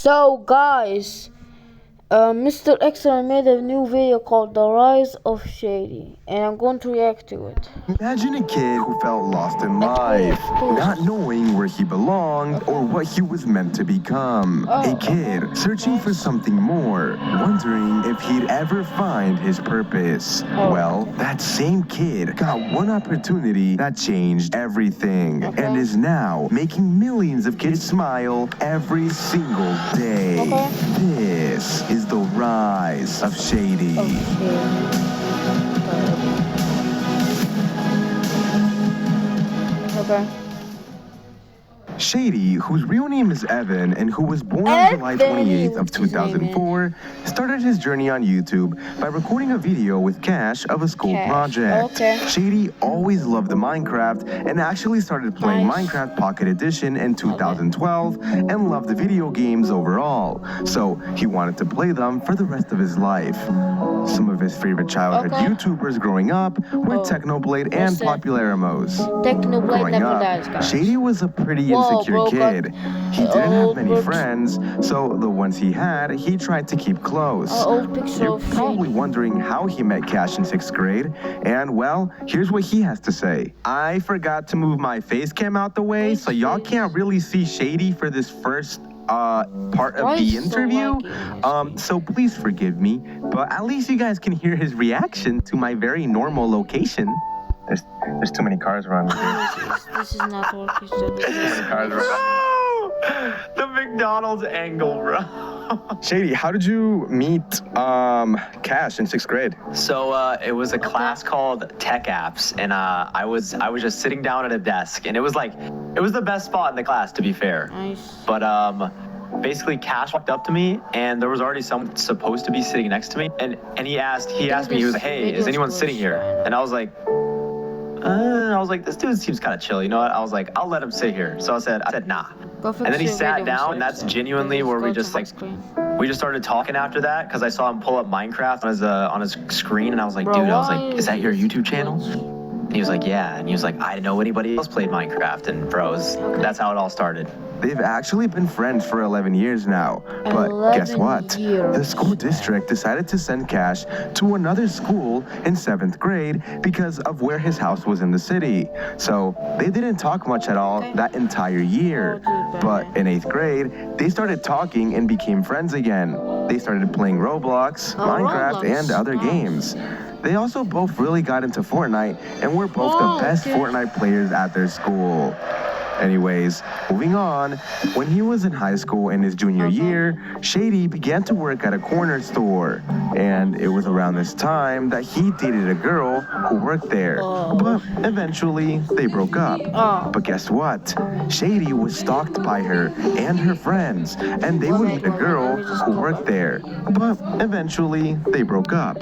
So guys, Mr. X made a new video called The Rise of Shady, and I'm going to react to it. Imagine a kid who felt lost in life, not knowing where he belonged or what he was meant to become. A kid searching for something more, wondering if he'd ever find his purpose. Well, that same kid got one opportunity that changed everything and is now making millions of kids smile every single day. This is the rise of Shady. Okay. Shady, whose real name is Evan and who was born on July 28th of 2004, started his journey on YouTube by recording a video with Cash of a school project. Shady always loved the Minecraft and actually started playing Minecraft Pocket Edition in 2012 and loved the video games overall, so he wanted to play them for the rest of his life. Some of his favorite childhood YouTubers growing up were Technoblade and Popularamos. Growing up, Shady was a pretty insecure kid. He didn't have many friends, so the ones he had, he tried to keep close. You're probably wondering how he met Cash in 6th grade, and well, here's what he has to say. I forgot to move my face cam out the way, so y'all can't really see Shady for this first part of the interview, so please forgive me, but at least you guys can hear his reaction to my very normal location. There's too many cars around here. This is not working. Too many cars around. The McDonald's angle, bro. Shady, how did you meet Cash in 6th grade? So it was a class called Tech Apps, and I was just sitting down at a desk, and it was the best spot in the class, to be fair. Nice. But basically Cash walked up to me, and there was already someone supposed to be sitting next to me, and he asked me, he was like, hey, is anyone sitting here? And I was like, this dude seems kind of chill, you know what? I was like, I'll let him sit here. So I said nah. And then he sat down, and that's genuinely where we just started talking after that, because I saw him pull up Minecraft on his screen, and I was like, dude, is that your YouTube channel? And he was like, yeah. And he was like, I didn't know anybody else played Minecraft. And bros, that's how it all started. They've actually been friends for 11 years now. But guess what? The school district decided to send Cash to another school in 7th grade because of where his house was in the city. So they didn't talk much at all that entire year. But in 8th grade, they started talking and became friends again. They started playing Roblox, Minecraft, and other games. They also both really got into Fortnite and were both the best Fortnite players at their school. Anyways, moving on, when he was in high school in his junior year, Shady began to work at a corner store. And it was around this time that he dated a girl who worked there. But eventually, they broke up. But guess what? Shady was stalked by her and her friends, and they would meet a girl who worked there. But eventually, they broke up.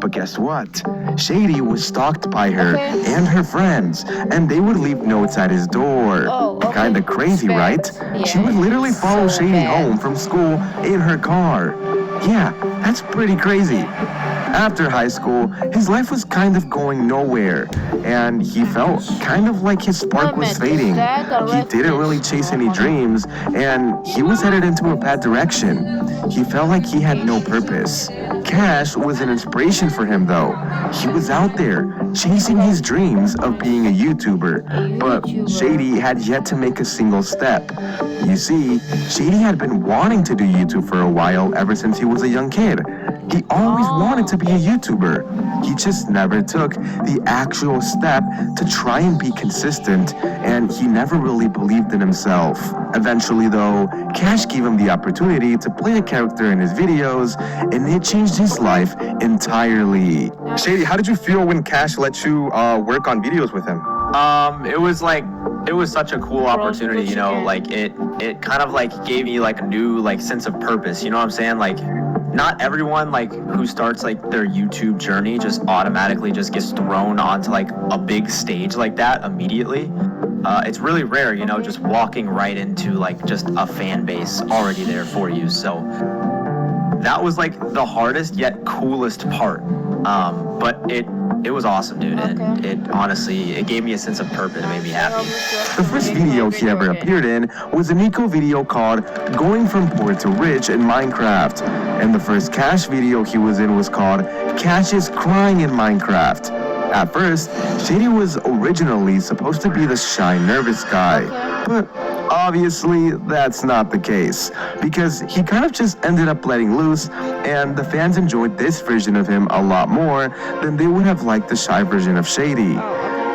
But guess what? Shady was stalked by her and her friends, and they would leave notes at his door. Kinda crazy, right? She would literally follow Shady home from school in her car. Yeah, that's pretty crazy. After high school, his life was kind of going nowhere, and he felt kind of like his spark was fading. He didn't really chase any dreams, and he was headed into a bad direction. He felt like he had no purpose. Cash was an inspiration for him, though. He was out there, chasing his dreams of being a YouTuber, but Shady had yet to make a single step. You see, Shady had been wanting to do YouTube for a while ever since he was a young kid. He always wanted to be a YouTuber. He just never took the actual step to try and be consistent, and he never really believed in himself. Eventually, though, Cash gave him the opportunity to play a character in his videos, and it changed his life entirely. Shady, how did you feel when Cash let you work on videos with him? It was such a cool opportunity, you know, like it kind of like gave me like a new like sense of purpose, you know what I'm saying? Like, not everyone like who starts like their YouTube journey just automatically just gets thrown onto like a big stage like that immediately. It's really rare, you know, just walking right into like just a fan base already there for you. So that was like the hardest yet coolest part. But it it was awesome, dude. Okay. And it honestly, it gave me a sense of purpose. It made me happy. The first video he ever appeared in was a Nico video called Going from Poor to Rich in Minecraft. And the first Cash video he was in was called Cash is Crying in Minecraft. At first, Shady was originally supposed to be the shy, nervous guy, but obviously that's not the case, because he kind of just ended up letting loose, and the fans enjoyed this version of him a lot more than they would have liked the shy version of Shady.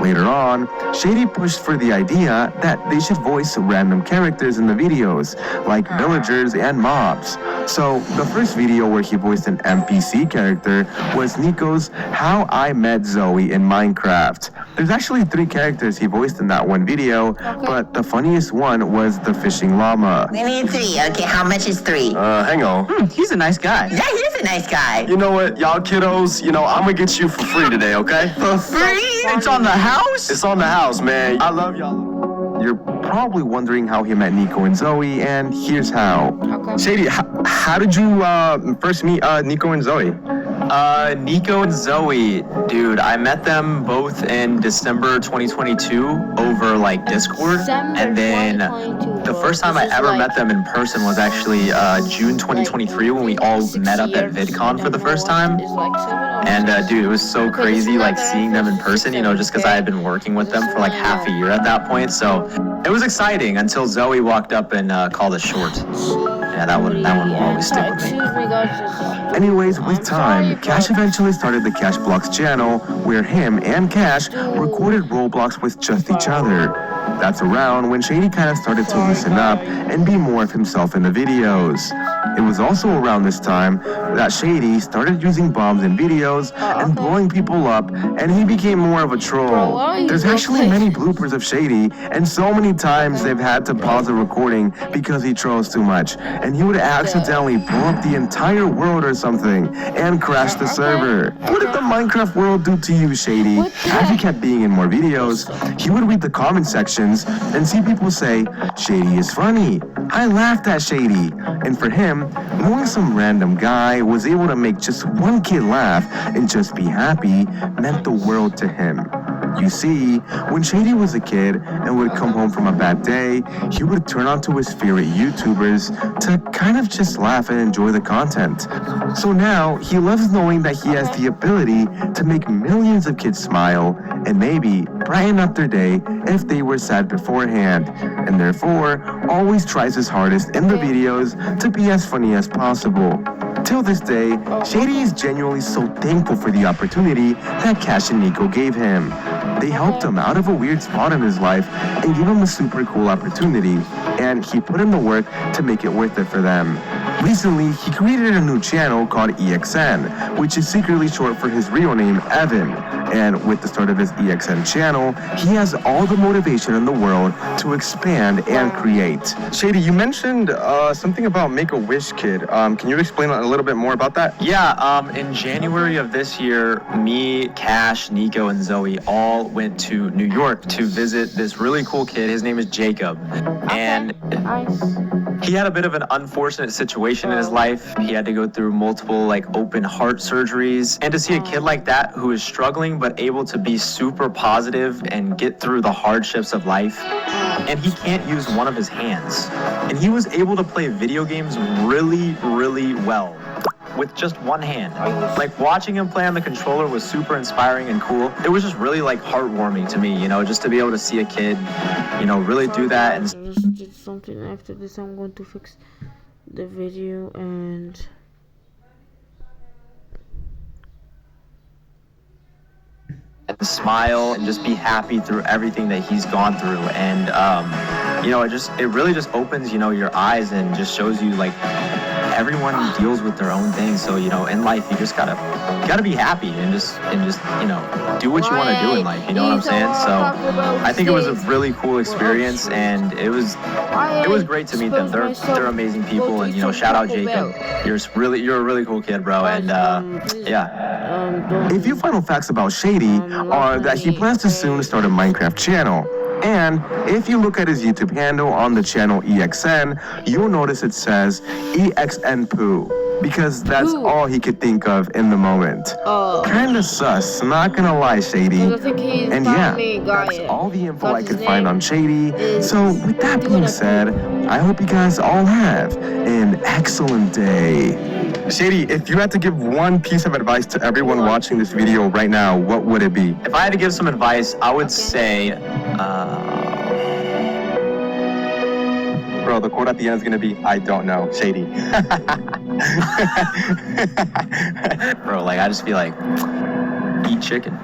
Later on, Shady pushed for the idea that they should voice random characters in the videos, like villagers and mobs. So, the first video where he voiced an NPC character was Nico's How I Met Zoe in Minecraft. There's actually 3 characters he voiced in that one video, but the funniest one was the fishing llama. We need 3. Okay, how much is 3? Hang on. He's a nice guy. Yeah, he is a nice guy. You know what, y'all kiddos, I'm gonna get you for free today, okay? For free? It's on the house? It's on the house, man. I love y'all. You're probably wondering how he met Nico and Zoe, and here's how. Shady, how did you first meet Nico and Zoe? Nico and Zoe, dude, I met them both in December 2022 over like Discord, and then the first time I ever met them in person was actually June 2023 when we all met up at VidCon for the first time. And dude, it was so crazy like seeing them in person, just because I had been working with them for like half a year at that point. So it was exciting until Zoe walked up and called us short. Yeah, that one will always stick with me. Anyways, with time, Cash eventually started the Cash Blocks channel, where him and Cash recorded Roblox with just each other. That's around when Shady kind of started to loosen up and be more of himself in the videos. It was also around this time that Shady started using bombs in videos and blowing people up, and he became more of a troll. There's actually many bloopers of Shady, and so many times they've had to pause the recording because he trolls too much, and he would accidentally blow up the entire world or something and crash the server. What did the Minecraft world do to you, Shady? As he kept being in more videos, he would read the comment sections and see people say, Shady is funny. I laughed at Shady. And for him, knowing some random guy was able to make just one kid laugh and just be happy meant the world to him. You see, when Shady was a kid and would come home from a bad day, he would turn on to his favorite YouTubers to kind of just laugh and enjoy the content. So now, he loves knowing that he has the ability to make millions of kids smile and maybe brighten up their day if they were sad beforehand, and therefore always tries his hardest in the videos to be as funny as possible. Till this day, Shady is genuinely so thankful for the opportunity that Cash and Nico gave him. They helped him out of a weird spot in his life and gave him a super cool opportunity, and he put in the work to make it worth it for them. Recently, he created a new channel called EXN, which is secretly short for his real name, Evan. And with the start of his EXN channel, he has all the motivation in the world to expand and create. Shady, you mentioned something about Make-A-Wish Kid. Can you explain a little bit more about that? Yeah, in January of this year, me, Cash, Nico, and Zoe all went to New York to visit this really cool kid. His name is Jacob. And he had a bit of an unfortunate situation in his life. He had to go through multiple open heart surgeries. And to see a kid like that who is struggling but able to be super positive and get through the hardships of life, and he can't use one of his hands. And he was able to play video games really, really well with just one hand. Watching him play on the controller was super inspiring and cool. It was just really heartwarming to me, just to be able to see a kid, really do that. And I just did something after this. I'm going to fix the video and smile and just be happy through everything that he's gone through. And it really just opens your eyes and just shows you everyone deals with their own things. So in life you just gotta be happy and just do what you want to do in life, you know what I'm saying? So I think it was a really cool experience, and it was great to meet them. They're amazing people, and shout out Jacob. You're a really cool kid, bro. And yeah. A few final facts about Shady are that he plans to soon start a Minecraft channel. And if you look at his YouTube handle on the channel EXN, you'll notice it says EXN Poo. because that's Who? all he could think of in the moment. Kinda sus, not gonna lie, Shady. I think he's And yeah, finally got that's it. all the info Got I his could find name on Shady. is So with that doing being a said, I hope you guys all have an excellent day. Shady, if you had to give one piece of advice to everyone watching this video right now, what would it be? If I had to give some advice, I would Okay. say, Bro, the quote at the end is gonna be, I don't know, Shady. bro, like I just feel like, eat chicken.